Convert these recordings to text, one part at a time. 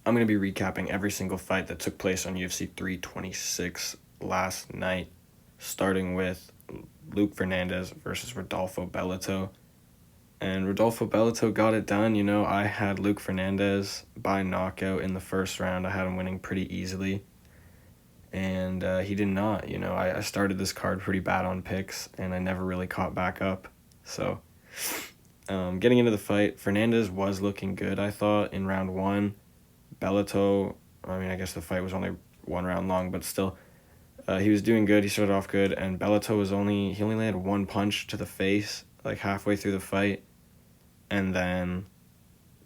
I'm going to be recapping every single fight that took place on UFC 326 last night, starting with Luke Fernandez versus Rodolfo Bellato. And Rodolfo Bellato got it done. I had Luke Fernandez by knockout in the first round. I had him winning pretty easily. And he did not. I started this card pretty bad on picks, and I never really caught back up. So, getting into the fight, Fernandez was looking good, I thought, in round one. Bellato, I guess the fight was only 1 round long, but still, he was doing good. He started off good, and Bellato he only landed 1 punch to the face, like halfway through the fight, and then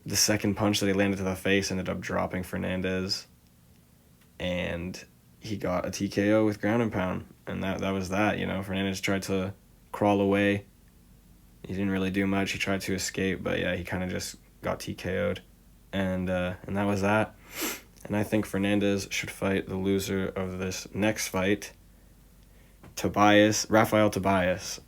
the second punch that he landed to the face ended up dropping Fernandez, and he got a TKO with ground and pound, and that was that. Fernandez tried to crawl away. He didn't really do much. He tried to escape, but yeah, he kind of just got TKO'd. And that was that. And I think Fernandez should fight the loser of this next fight, Rafael Tobias.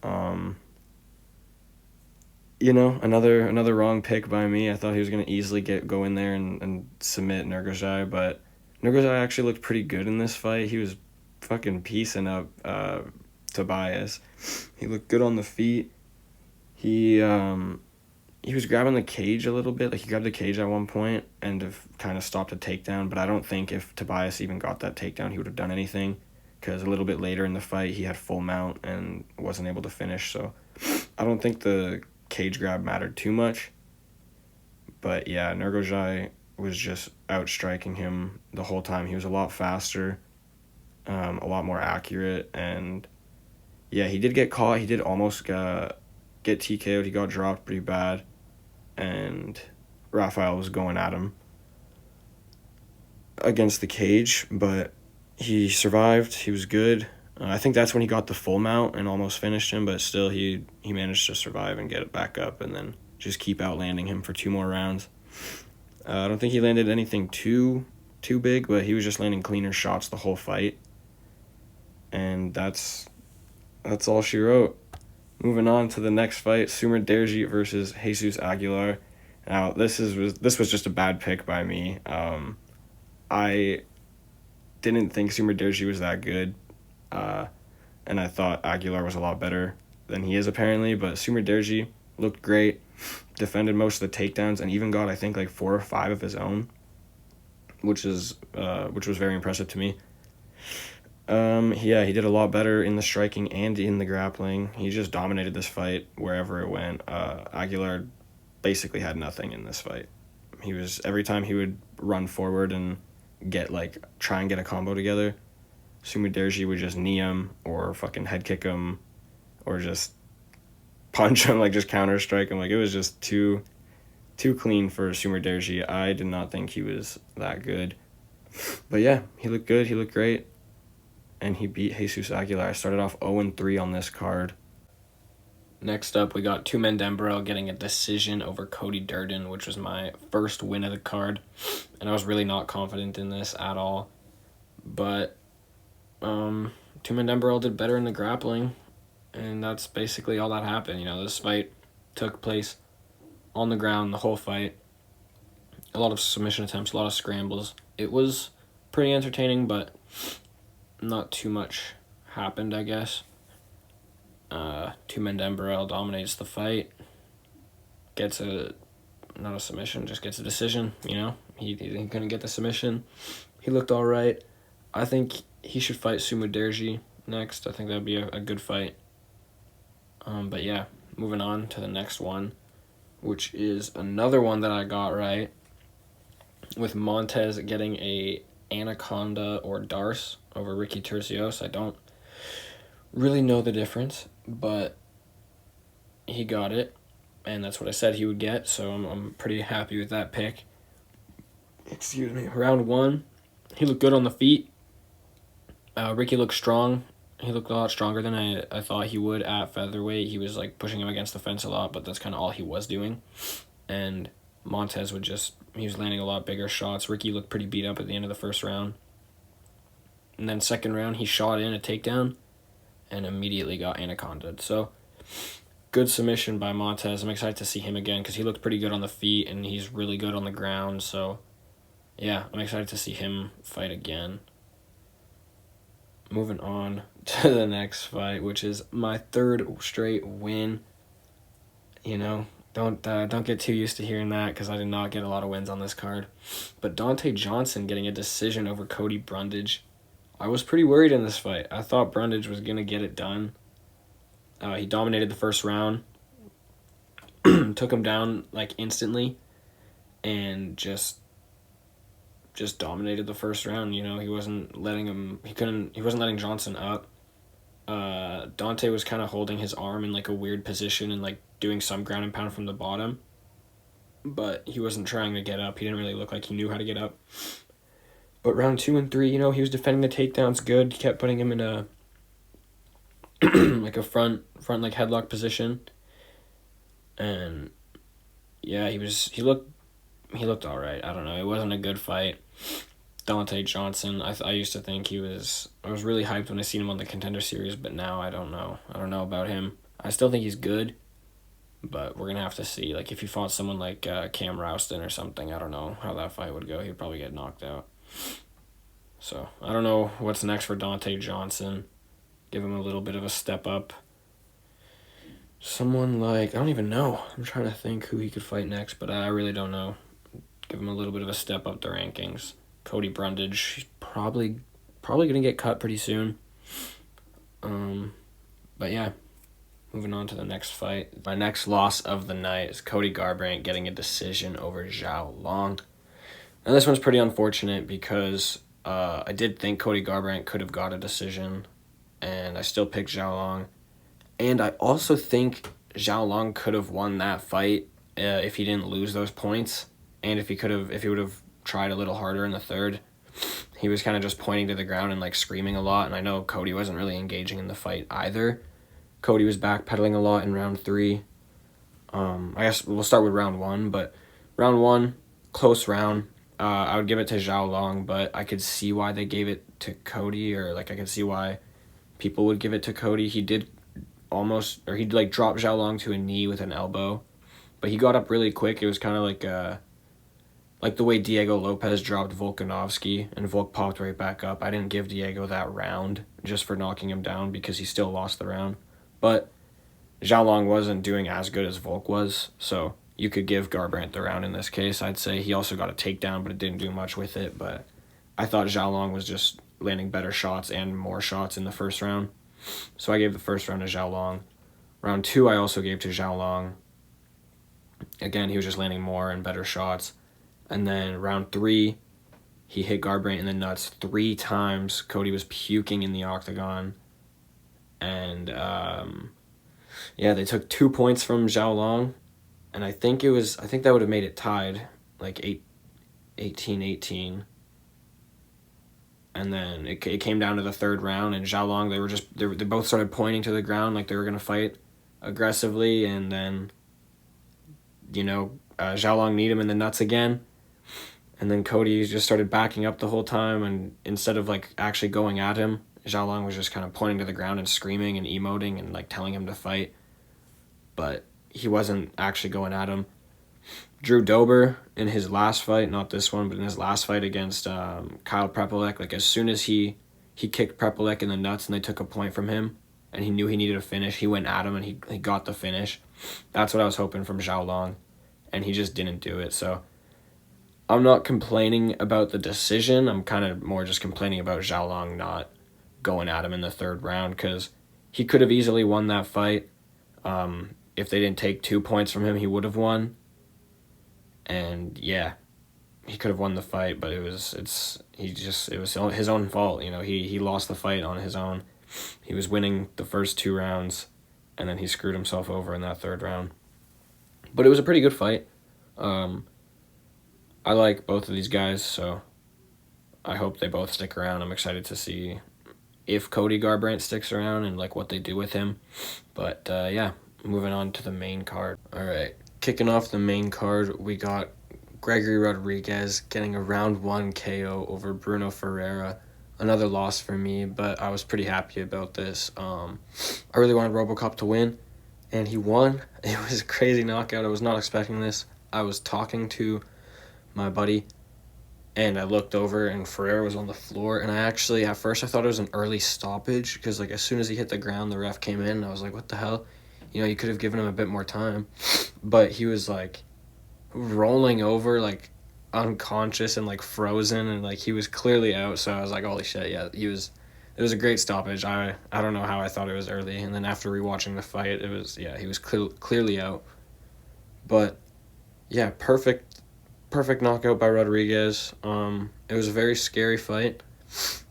Another wrong pick by me. I thought he was going to easily go in there and submit Nurgozhay, but Nurgozhay actually looked pretty good in this fight. He was fucking piecing up Tobias. He looked good on the feet. He was grabbing the cage a little bit. Like, he grabbed the cage at one point and kind of stopped a takedown, but I don't think if Tobias even got that takedown, he would have done anything, because a little bit later in the fight, he had full mount and wasn't able to finish, so I don't think the cage grab mattered too much. But yeah, Nurgozhay was just outstriking him the whole time. He was a lot faster, a lot more accurate, and yeah, he did get caught. He did almost get TKO'd. He got dropped pretty bad, and Rafael was going at him against the cage, but he survived. He was good. I think that's when he got the full mount and almost finished him, but still he managed to survive and get it back up and then just keep outlanding him for 2 more rounds. I don't think he landed anything too big, but he was just landing cleaner shots the whole fight. And that's all she wrote. Moving on to the next fight, Sumudaerji versus Jesus Aguilar. Now, this was just a bad pick by me. I didn't think Sumudaerji was that good, and I thought Aguilar was a lot better than he is apparently, but Sumudaerji looked great, defended most of the takedowns, and even got, I think, like 4 or 5 of his own, which was very impressive to me. He did a lot better in the striking and in the grappling. He just dominated this fight wherever it went. Aguilar basically had nothing in this fight. Every time he would run forward and try and get a combo together, Sumudaerji would just knee him or fucking head kick him or just punch him, just counter strike him. It was just too clean for Sumudaerji. I did not think he was that good. But yeah, he looked good. He looked great. And he beat Jesus Aguilar. I started off 0-3 on this card. Next up, we got Tumendemberel getting a decision over Cody Durden, which was my first win of the card. And I was really not confident in this at all. But Tumendemberel did better in the grappling, and that's basically all that happened. This fight took place on the ground the whole fight. A lot of submission attempts, a lot of scrambles. It was pretty entertaining, but not too much happened, I guess. Tumendemberel dominates the fight, gets not a submission, just gets a decision. He couldn't get the submission. He looked all right. I think he should fight Sumudaerji next. I think that'd be a good fight. But yeah, moving on to the next one, which is another one that I got right, with Montes getting a Anaconda or Darce over Ricky Turcios. I don't really know the difference, but he got it, and that's what I said he would get, so I'm pretty happy with that pick. Excuse me. Round 1, he looked good on the feet. Ricky looked strong. He looked a lot stronger than I thought he would at featherweight. He was pushing him against the fence a lot, but that's kind of all he was doing. And Montes he was landing a lot bigger shots. Ricky looked pretty beat up at the end of the first round. And then second round, he shot in a takedown and immediately got anaconda'd. So, good submission by Montes. I'm excited to see him again because he looked pretty good on the feet and he's really good on the ground. So, yeah, I'm excited to see him fight again. Moving on to the next fight, which is my third straight win. You know, don't get too used to hearing that because I did not get a lot of wins on this card. But Donte Johnson getting a decision over Cody Brundage. I was pretty worried in this fight. I thought Brundage was going to get it done. He dominated the first round, took him down like instantly, and just dominated the first round. You know, he wasn't letting Johnson up. Donte was kind of holding his arm in like a weird position and like doing some ground and pound from the bottom, but he wasn't trying to get up. He didn't really look like he knew how to get up. But round 2 and 3, you know, he was defending the takedowns good. He kept putting him in a like a front like headlock position, and yeah, he looked all right. I don't know. It wasn't a good fight. Donte Johnson, I used to think I was really hyped when I seen him on the Contender Series, but now I don't know. I don't know about him. I still think he's good, but we're going to have to see. Like, if he fought someone like Cam Rouston or something, I don't know how that fight would go. He'd probably get knocked out. So, I don't know what's next for Donte Johnson. Give him a little bit of a step up. Someone like, I don't even know. I'm trying to think who he could fight next, but I really don't know. Give him a little bit of a step up the rankings. Cody Brundage, he's probably going to get cut pretty soon. But yeah, moving on to the next fight. My next loss of the night is Cody Garbrandt getting a decision over Xiao Long. Now this one's pretty unfortunate because I did think Cody Garbrandt could have got a decision, and I still picked Xiao Long. And I also think Xiao Long could have won that fight if he didn't lose those points, and if he would have tried a little harder in the third. He was kind of just pointing to the ground and like screaming a lot, and I know Cody wasn't really engaging in the fight either. Cody was backpedaling a lot in round 3. I guess we'll start with round 1, but round 1, close round. I would give it to Xiao Long, but I could see why they gave it to Cody, or like I could see why people would give it to Cody. He did he'd like drop Xiao Long to a knee with an elbow, but he got up really quick. It was kind of like the way Diego Lopez dropped Volkanovski, and Volk popped right back up. I didn't give Diego that round just for knocking him down because he still lost the round. But Xiao Long wasn't doing as good as Volk was, so you could give Garbrandt the round in this case. I'd say he also got a takedown, but it didn't do much with it. But I thought Xiao Long was just landing better shots and more shots in the first round. So I gave the first round to Xiao Long. Round 2 I also gave to Xiao Long. Again, he was just landing more and better shots. And then round 3, he hit Garbrandt in the nuts 3 times. Cody was puking in the octagon. And, yeah, they took 2 points from Xiao Long. And I think that would have made it tied, like 18-18. And then it came down to the third round, and Xiao Long, they both started pointing to the ground like they were going to fight aggressively. And then, you know, Xiao Long kneed him in the nuts again. And then Cody just started backing up the whole time, and instead of like actually going at him, Xiao Long was just kind of pointing to the ground and screaming and emoting and like telling him to fight. But he wasn't actually going at him. Drew Dober in his last fight, not this one, but in his last fight against Kyle Prepolek, like as soon as he kicked Prepolek in the nuts and they took a point from him and he knew he needed a finish, he went at him and he got the finish. That's what I was hoping from Xiao Long, and he just didn't do it. So I'm not complaining about the decision. I'm kind of more just complaining about Xiao Long not going at him in the third round, because he could have easily won that fight. If they didn't take 2 points from him, he would have won. And yeah, he could have won the fight, but it was his own fault. You know, he lost the fight on his own. He was winning the first 2 rounds, and then he screwed himself over in that third round. But it was a pretty good fight. I like both of these guys, so I hope they both stick around. I'm excited to see if Cody Garbrandt sticks around and like what they do with him. But yeah, moving on to the main card. All right, kicking off the main card, we got Gregory Rodrigues getting a round 1 KO over Bruno Ferreira. Another loss for me, but I was pretty happy about this. I really wanted RoboCop to win, and he won. It was a crazy knockout. I was not expecting this. I was talking to my buddy, and I looked over, and Ferreira was on the floor, and I actually, at first, I thought it was an early stoppage, because, like, as soon as he hit the ground, the ref came in, and I was like, what the hell? You know, you could have given him a bit more time, but he was, like, rolling over, like, unconscious and, like, frozen, and, like, he was clearly out, so I was like, holy shit, yeah, it was a great stoppage. I don't know how I thought it was early, and then after rewatching the fight, it was, yeah, he was clearly out, but, yeah, perfect knockout by Rodrigues. It was a very scary fight.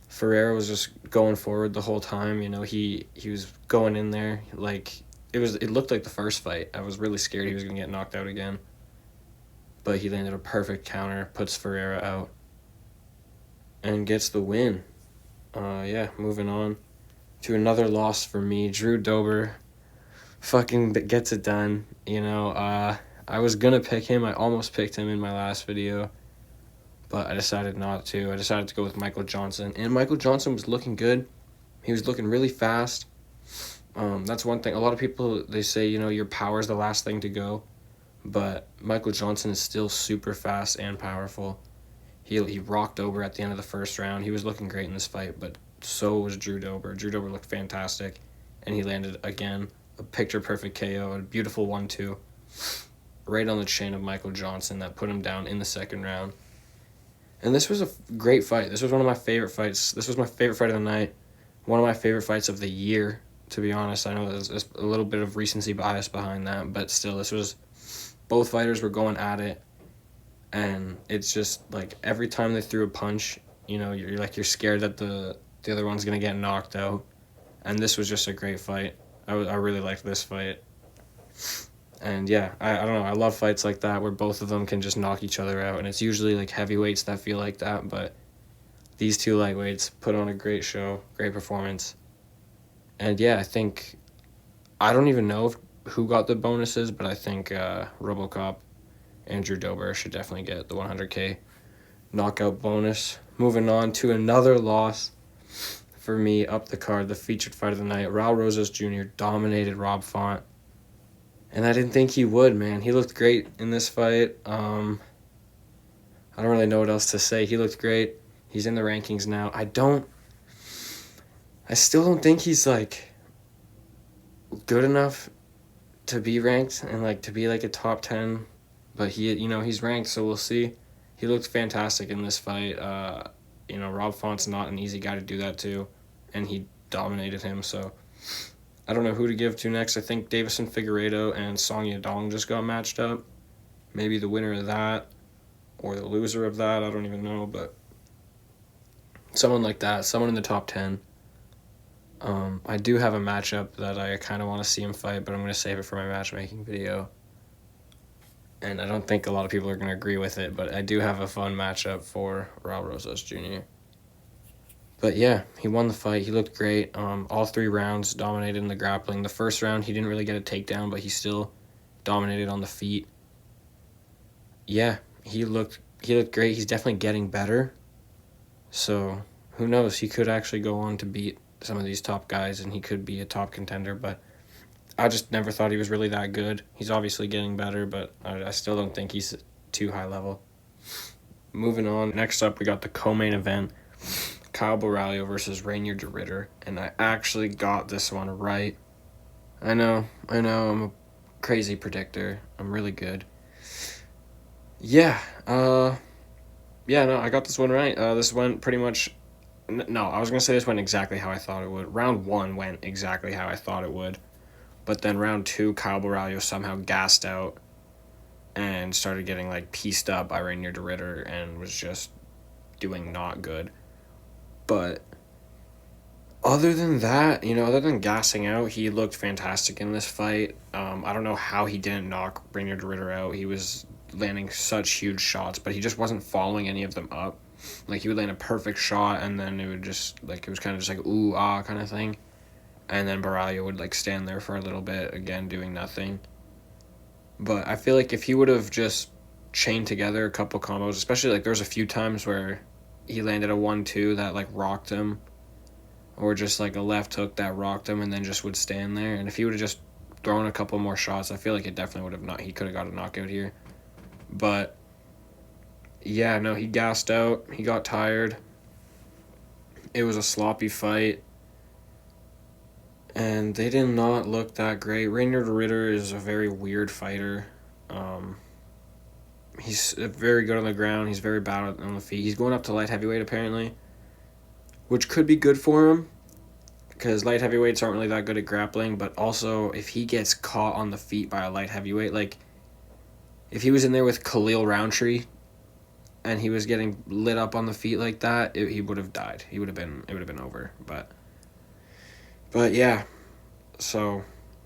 Ferreira was just going forward the whole time. You know, he was going in there like it looked like the first fight. I was really scared he was gonna get knocked out again, but he landed a perfect counter, puts Ferreira out, and gets the win. Moving on to another loss for me. Drew Dober fucking gets it done. You know, I was gonna pick him. I almost picked him in my last video, but I decided not to. I decided to go with Michael Johnson, and Michael Johnson was looking good. He was looking really fast. That's one thing. A lot of people, they say, you know, your power is the last thing to go, but Michael Johnson is still super fast and powerful. He rocked over at the end of the first round. He was looking great in this fight, but so was Drew Dober. Drew Dober looked fantastic, and he landed, again, a picture-perfect KO, a beautiful 1-2. Right on the chin of Michael Johnson that put him down in the second round. And this was a great fight. This was one of my favorite fights. This was my favorite fight of the night. One of my favorite fights of the year, to be honest. I know there's a little bit of recency bias behind that, but still, this was... Both fighters were going at it, and it's just, like, every time they threw a punch, you know, you're scared that the other one's going to get knocked out. And this was just a great fight. I really liked this fight. And yeah, I don't know, I love fights like that where both of them can just knock each other out, and it's usually like heavyweights that feel like that, but these two lightweights put on a great show, great performance. And yeah, I don't even know who got the bonuses, but I think RoboCop and Drew Dober should definitely get the 100K knockout bonus. Moving on to another loss for me up the card, the featured fight of the night. Raul Rosas Jr. dominated Rob Font. And I didn't think he would, man. He looked great in this fight. I don't really know what else to say. He looked great. He's in the rankings now. I still don't think he's, like, good enough to be ranked and, like, to be, like, a top 10. But he's ranked, so we'll see. He looked fantastic in this fight. Rob Font's not an easy guy to do that to, and he dominated him, so... I don't know who to give to next. I think Davison Figueiredo and Song Yadong just got matched up. Maybe the winner of that or the loser of that. I don't even know, but someone like that, someone in the top 10. I do have a matchup that I kind of want to see him fight, but I'm going to save it for my matchmaking video. And I don't think a lot of people are going to agree with it, but I do have a fun matchup for Raul Rosas Jr. But yeah, he won the fight. He looked great. All 3 rounds dominated in the grappling. The first round, he didn't really get a takedown, but he still dominated on the feet. Yeah, he looked great. He's definitely getting better. So who knows? He could actually go on to beat some of these top guys, and he could be a top contender. But I just never thought he was really that good. He's obviously getting better, but I still don't think he's too high level. Moving on. Next up, we got the co-main event. Caio Borralho versus Reinier de Ridder, and I actually got this one right. I know, I'm a crazy predictor. I'm really good. I got this one right. This went pretty much... No, I was going to say this went exactly how I thought it would. Round 1 went exactly how I thought it would, but then round 2, Caio Borralho somehow gassed out and started getting, like, pieced up by Reinier de Ridder and was just doing not good. But other than that, other than gassing out, he looked fantastic in this fight. I don't know how he didn't knock Reinier de Ridder out. He was landing such huge shots, but he just wasn't following any of them up. Like, he would land a perfect shot, and then it would just, like, it was kind of just like, ooh, ah, kind of thing. And then Borralho would, like, stand there for a little bit, again, doing nothing. But I feel like if he would have just chained together a couple combos, especially, like, there was a few times where he landed a 1-2 that, like, rocked him, or just, like, a left hook that rocked him and then just would stand there. And if he would have just thrown a couple more shots, I feel like it definitely would have he could have got a knockout here. But Yeah, no, he gassed out. He got tired. It was a sloppy fight. And they did not look that great. Reinier Ritter is a very weird fighter. Um, he's very good on the ground. He's very bad on the feet. He's going up to light heavyweight apparently, which could be good for him because light heavyweights aren't really that good at grappling. But also, if he gets caught on the feet by a light heavyweight, like if he was in there with Khalil Roundtree and he was getting lit up on the feet like that, he would have died. It would have been over. But yeah, so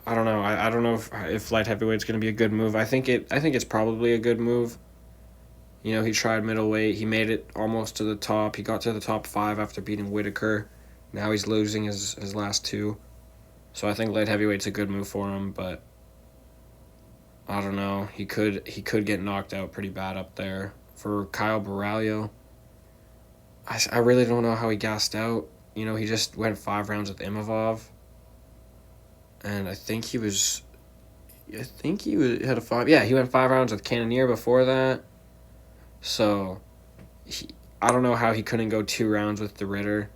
I don't know. I don't know if light heavyweight's going to be a good move. I think it's probably a good move. You know, he tried middleweight. He made it almost to the top. He got to the top 5 after beating Whitaker. Now he's losing his last 2. So I think light heavyweight's a good move for him, but I don't know. He could get knocked out pretty bad up there. For Kyle Borralho, I really don't know how he gassed out. You know, he just went 5 rounds with Imavov. And I think he had a 5. Yeah, he went 5 rounds with Cannonier before that. So, I don't know how he couldn't go 2 rounds with the Ritter,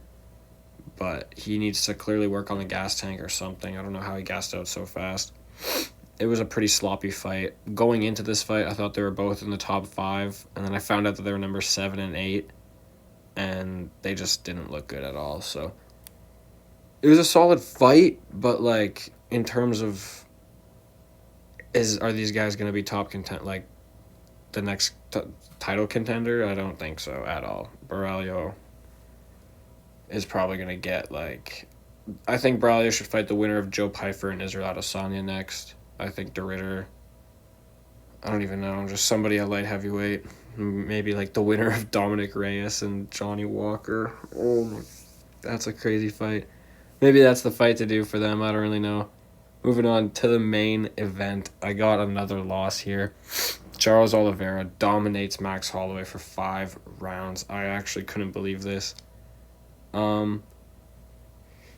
but he needs to clearly work on the gas tank or something. I don't know how he gassed out so fast. It was a pretty sloppy fight. Going into this fight, I thought they were both in the top 5, and then I found out that they were number 7 and 8, and they just didn't look good at all. So, it was a solid fight, but like in terms of are these guys going to be top content like the next title contender? I don't think so at all. Borralho is probably going to get like I think Borralho should fight the winner of Joe Pyfer and Israel Adesanya next. I think De Ritter, I don't even know, just somebody at light heavyweight, maybe like the winner of Dominic Reyes and Johnny Walker. Oh, that's a crazy fight. Maybe that's the fight to do for them. I don't really know. Moving on to the main event. I got another loss here. Charles Oliveira dominates Max Holloway for 5 rounds. I actually couldn't believe this.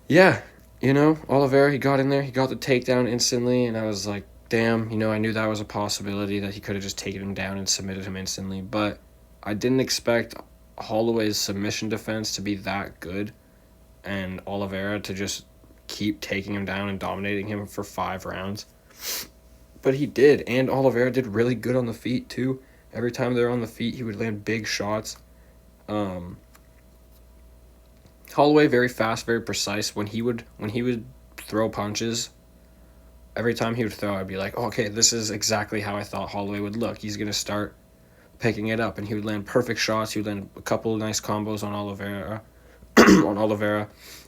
Yeah, you know, Oliveira, he got in there. He got the takedown instantly, and I was like, damn, you know, I knew that was a possibility that he could have just taken him down and submitted him instantly. But I didn't expect Holloway's submission defense to be that good and Oliveira to just keep taking him down and dominating him for 5 rounds. But he did, and Oliveira did really good on the feet too. Every time they were on the feet, he would land big shots. Holloway very fast, very precise. When he would throw punches, every time he would throw, I'd be like, oh, okay, this is exactly how I thought Holloway would look. He's gonna start picking it up, and he would land perfect shots. He would land a couple of nice combos on Oliveira.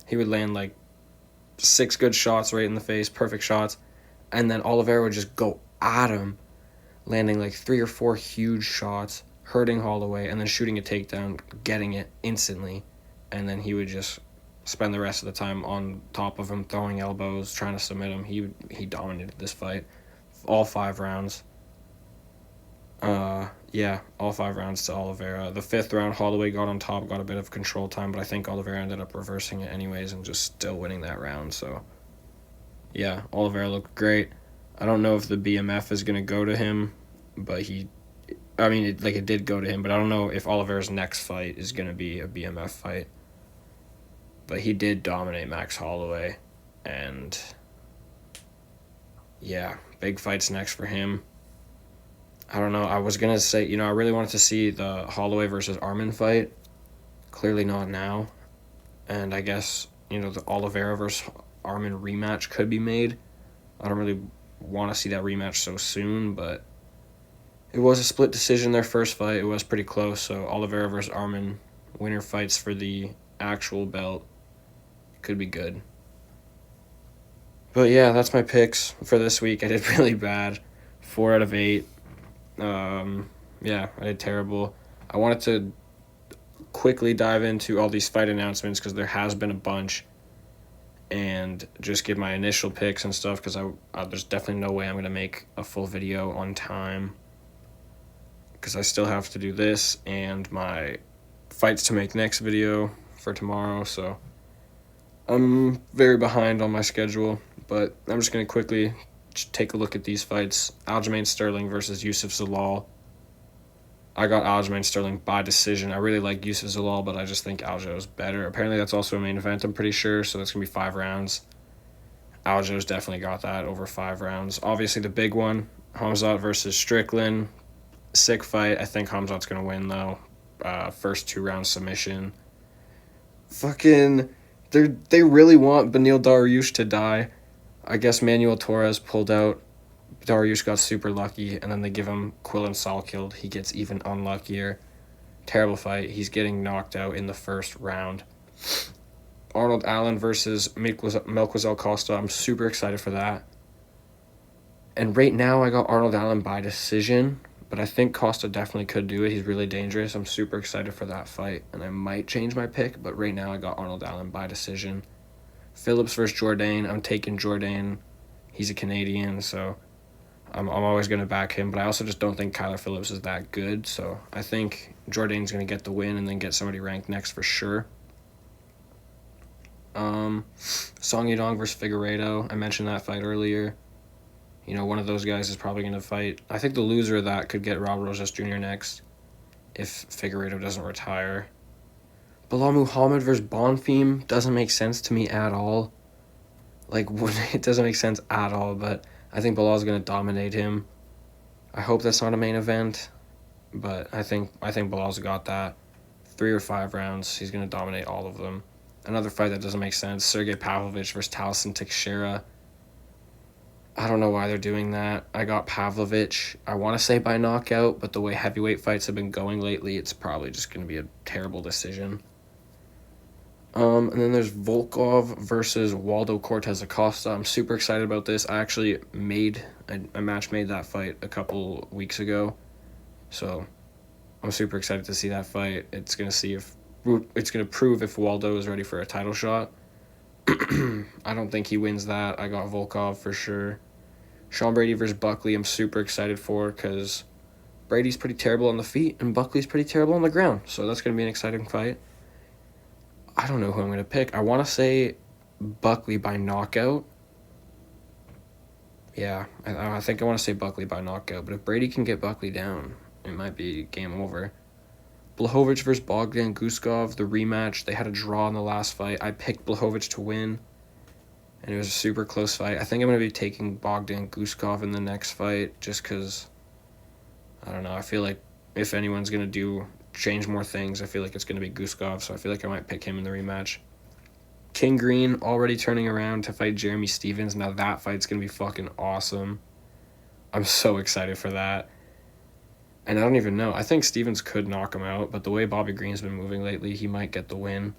He would land like 6 good shots right in the face, perfect shots, and then Oliveira would just go at him, landing like 3 or 4 huge shots, hurting Holloway, and then shooting a takedown, getting it instantly, and then he would just spend the rest of the time on top of him, throwing elbows, trying to submit him. He dominated this fight, all 5 rounds. Yeah, all 5 rounds to Oliveira. The 5th round, Holloway got on top, got a bit of control time, but I think Oliveira ended up reversing it anyways and just still winning that round. So, yeah, Oliveira looked great. I don't know if the BMF is going to go to him, but it did go to him, but I don't know if Oliveira's next fight is going to be a BMF fight. But he did dominate Max Holloway, and yeah, big fights next for him. I don't know. I was going to say, you know, I really wanted to see the Holloway versus Arman fight. Clearly not now. And I guess, you know, the Oliveira versus Arman rematch could be made. I don't really want to see that rematch so soon, but it was a split decision, their first fight. It was pretty close, so Oliveira versus Arman, winner fights for the actual belt. Could be good. But yeah, that's my picks for this week. I did really bad. 4 out of 8. Yeah, I did terrible. I wanted to quickly dive into all these fight announcements because there has been a bunch, and just give my initial picks and stuff because there's definitely no way I'm going to make a full video on time because I still have to do this and my fights to make next video for tomorrow, so I'm very behind on my schedule, but I'm just going to quickly take a look at these fights. Aljamain Sterling versus Yusuf Zalal. I got Aljamain Sterling by decision. I really like Yusuf Zalal, but I just think Aljo is better. Apparently, that's also a main event, I'm pretty sure, so that's going to be 5 rounds. Aljo's definitely got that over 5 rounds. Obviously, the big one, Hamzat versus Strickland. Sick fight. I think Hamzat's going to win, though. First 2-round submission. Fucking, they really want Beneil Dariush to die. I guess Manuel Torres pulled out. Dariush got super lucky, and then they give him Quillen Salkeld. He gets even unluckier. Terrible fight. He's getting knocked out in the first round. Arnold Allen versus Melquizael Costa. I'm super excited for that. And right now, I got Arnold Allen by decision, but I think Costa definitely could do it. He's really dangerous. I'm super excited for that fight, and I might change my pick, but right now I got Arnold Allen by decision. Phillips versus Jourdain. I'm taking Jourdain. He's a Canadian, so I'm always going to back him, but I also just don't think Kyler Phillips is that good, so I think Jourdain's going to get the win and then get somebody ranked next for sure. Song Yadong versus Figueiredo. I mentioned that fight earlier. You know, one of those guys is probably going to fight. I think the loser of that could get Rob Rosas Jr. next if Figueiredo doesn't retire. Bilal Muhammad versus Bonfim doesn't make sense to me at all. Like, it doesn't make sense at all, but I think Bilal's going to dominate him. I hope that's not a main event, but I think Bilal's got that. 3 or 5 rounds, he's going to dominate all of them. Another fight that doesn't make sense, Sergey Pavlovich versus Taliesin Teixeira. I don't know why they're doing that. I got Pavlovich. I want to say by knockout, but the way heavyweight fights have been going lately, it's probably just going to be a terrible decision. And then there's Volkov versus Waldo Cortez Acosta. I'm super excited about this. I actually made a match made that fight a couple weeks ago, so I'm super excited to see that fight. It's gonna prove if Waldo is ready for a title shot. I don't think he wins that. I got Volkov for sure. Sean Brady versus Buckley. I'm super excited for because Brady's pretty terrible on the feet and Buckley's pretty terrible on the ground, so that's gonna be an exciting fight. I don't know who I'm going to pick. I want to say Buckley by knockout. Yeah, I think I want to say Buckley by knockout. But if Brady can get Buckley down, it might be game over. Blachowicz versus Bogdan Guskov, the rematch. They had a draw in the last fight. I picked Blachowicz to win, and it was a super close fight. I think I'm going to be taking Bogdan Guskov in the next fight just because, I don't know, I feel like if anyone's going to change more things, I feel like it's going to be Guskov, so I feel like I might pick him in the rematch. King Green already turning around to fight Jeremy Stephens. Now that fight's going to be fucking awesome. I'm so excited for that. And I don't even know. I think Stephens could knock him out, but the way Bobby Green's been moving lately, he might get the win.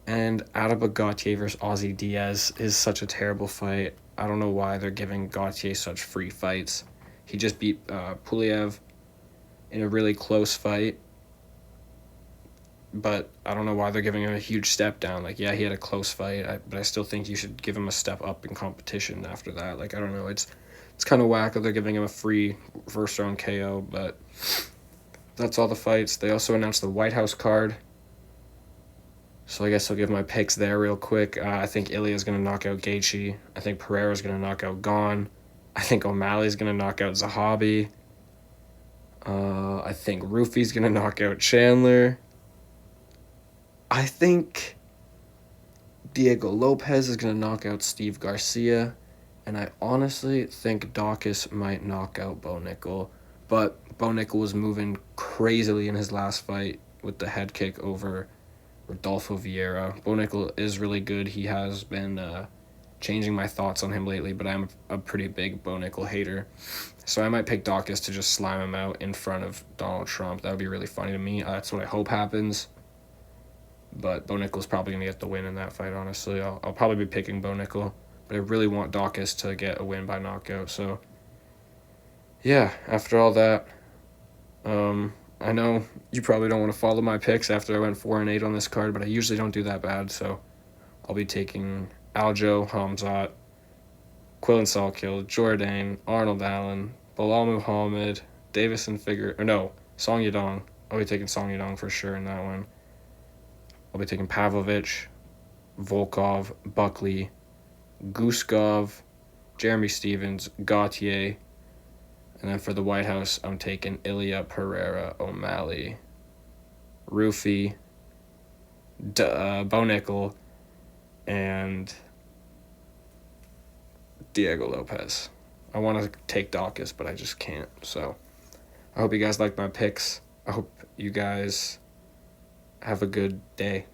And Adaba Gauthier versus Ozzy Diaz is such a terrible fight. I don't know why they're giving Gauthier such free fights. He just beat Puliev in a really close fight, but I don't know why they're giving him a huge step down. Like, yeah, he had a close fight, but I still think you should give him a step up in competition after that. Like, I don't know, it's kind of whack that they're giving him a free first-round KO, but that's all the fights. They also announced the White House card, so I guess I'll give my picks there real quick. I think Ilya's going to knock out Gaethje. I think Pereira's going to knock out Gon. I think O'Malley's going to knock out Zahabi. I think Rufy's going to knock out Chandler. I think Diego Lopez is going to knock out Steve Garcia. And I honestly think Dawkins might knock out Bo Nickel. But Bo Nickel was moving crazily in his last fight with the head kick over Rodolfo Vieira. Bo Nickel is really good. He has been changing my thoughts on him lately, but I'm a pretty big Bo Nickel hater. So I might pick Dawkins to just slime him out in front of Donald Trump. That would be really funny to me. That's what I hope happens. But Bo Nickel's probably going to get the win in that fight, honestly. I'll probably be picking Bo Nickel. But I really want Dawkins to get a win by knockout. So, yeah, after all that, I know you probably don't want to follow my picks after I went 4-8 on this card, but I usually don't do that bad. So I'll be taking Aljo, Hamzat, Quillen Salkeld, Jourdain, Arnold Allen, Bilal Muhammad, Song Yadong. I'll be taking Song Yadong for sure in that one. I'll be taking Pavlovich, Volkov, Buckley, Guskov, Jeremy Stephens, Gauthier, And then for the White House, I'm taking Ilya, Pereira, O'Malley, Rufy, Bo Nickel, and Diego Lopez. I want to take Dawkins, but I just can't. So I hope you guys like my picks. I hope you guys have a good day.